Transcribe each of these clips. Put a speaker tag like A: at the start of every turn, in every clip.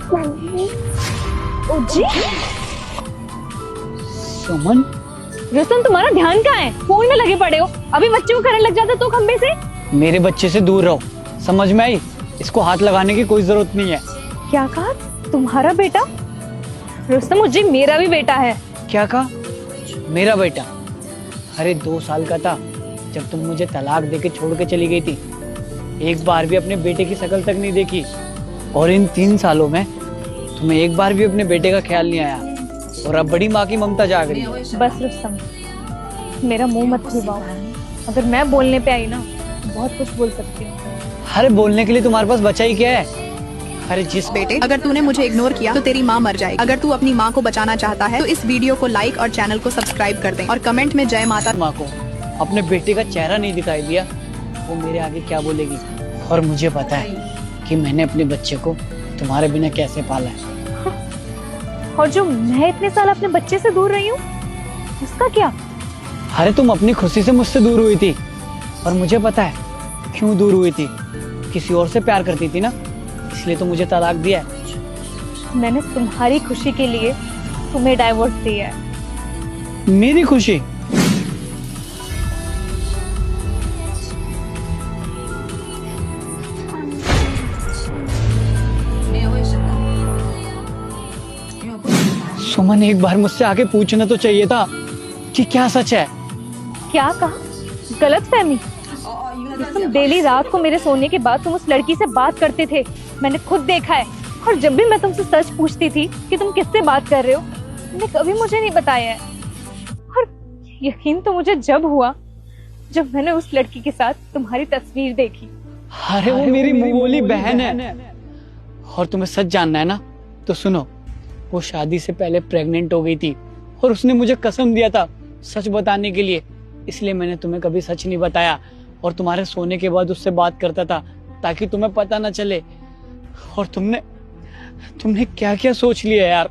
A: ओ जी
B: सुमन,
A: रुस्तम, तुम्हारा ध्यान कहाँ है? फोन में लगे पड़े हो। अभी बच्चे को करंट लग जाता तो खंबे से।
B: मेरे बच्चे से दूर रहो, समझ में आई? इसको हाथ लगाने की कोई जरूरत नहीं है।
A: क्या कहा? तुम्हारा बेटा? रुस्तम, मुझे मेरा भी बेटा है।
B: क्या कहा? मेरा बेटा? अरे 2 साल का था जब तुम मुझे तलाक देके छोड़ के चली गई थी। एक बार भी अपने बेटे की शक्ल तक नहीं देखी, और इन 3 सालों में तुम्हें एक बार भी अपने बेटे का ख्याल नहीं आया, और अब बड़ी माँ की ममता जाग रही है।
A: बस रुस्तम, मेरा मुंह मत छिपाओ। अगर मैं बोलने पे आई ना तो बहुत कुछ बोल सकती हूँ।
B: अरे बोलने के लिए तुम्हारे पास बचा ही क्या है? अरे जिस
C: बेटे, अगर तूने मुझे इग्नोर किया तो तेरी माँ मर जाएगी। अगर तू अपनी माँ को बचाना चाहता है तो इस वीडियो को लाइक और चैनल को सब्सक्राइब कर दे, और कमेंट में जय माता।
B: माँ को अपने बेटे का चेहरा नहीं दिखाई दिया, वो मेरे आगे क्या बोलेगी? और मुझे पता है कि मैंने अपने बच्चे को तुम्हारे बिना कैसे पाला है।
A: और जो मैं इतने साल अपने बच्चे से दूर रही हूँ, उसका क्या?
B: अरे तुम अपनी खुशी से मुझसे दूर हुई थी, और मुझे पता है क्यों दूर हुई थी। किसी और से प्यार करती थी ना, इसलिए तो मुझे तलाक दिया है।
A: मैंने तुम्हारी खुशी के लिए तुम्हें डाइवोर्स दिया है।
B: मेरी खुशी? सुमन, एक बार मुझसे आके पूछना तो चाहिए था कि क्या सच है।
A: क्या कहा? गलतफहमी? तुम डेली रात को मेरे सोने के बाद तुम उस लड़की से बात करते थे, मैंने खुद देखा है। और जब भी मैं तुमसे सच पूछती थी कि तुम किससे बात कर रहे हो, तुमने कभी मुझे नहीं बताया है। और यकीन तो मुझे जब हुआ जब मैंने उस लड़की के साथ तुम्हारी तस्वीर देखी।
B: अरे वो मेरी मुंह बोली बहन है। और तुम्हें सच जानना है ना तो सुनो, वो शादी से पहले प्रेग्नेंट हो गई थी, और उसने मुझे कसम दिया था सच बताने के लिए। इसलिए मैंने तुम्हें कभी सच नहीं बताया, और तुम्हारे सोने के बाद उससे बात करता था ताकि तुम्हें पता ना चले। और तुमने क्या क्या सोच लिया यार।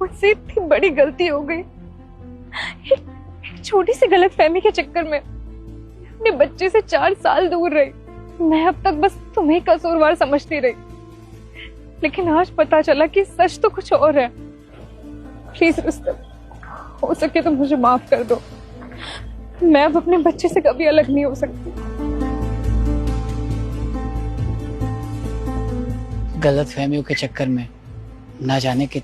A: मुझसे इतनी बड़ी गलती हो गई। एक छोटी सी गलतफहमी के चक्कर में अपने बच्चे से 4 साल दूर रही। मैं अब तक बस तुम्हें कसूरवार समझती रही, लेकिन आज पता चला कि सच तो कुछ और है। प्लीज रुस्तम, हो सके तो मुझे माफ कर दो। मैं अब अपने बच्चे से कभी अलग नहीं हो सकती।
B: गलत फहमियों के चक्कर में ना जाने कितने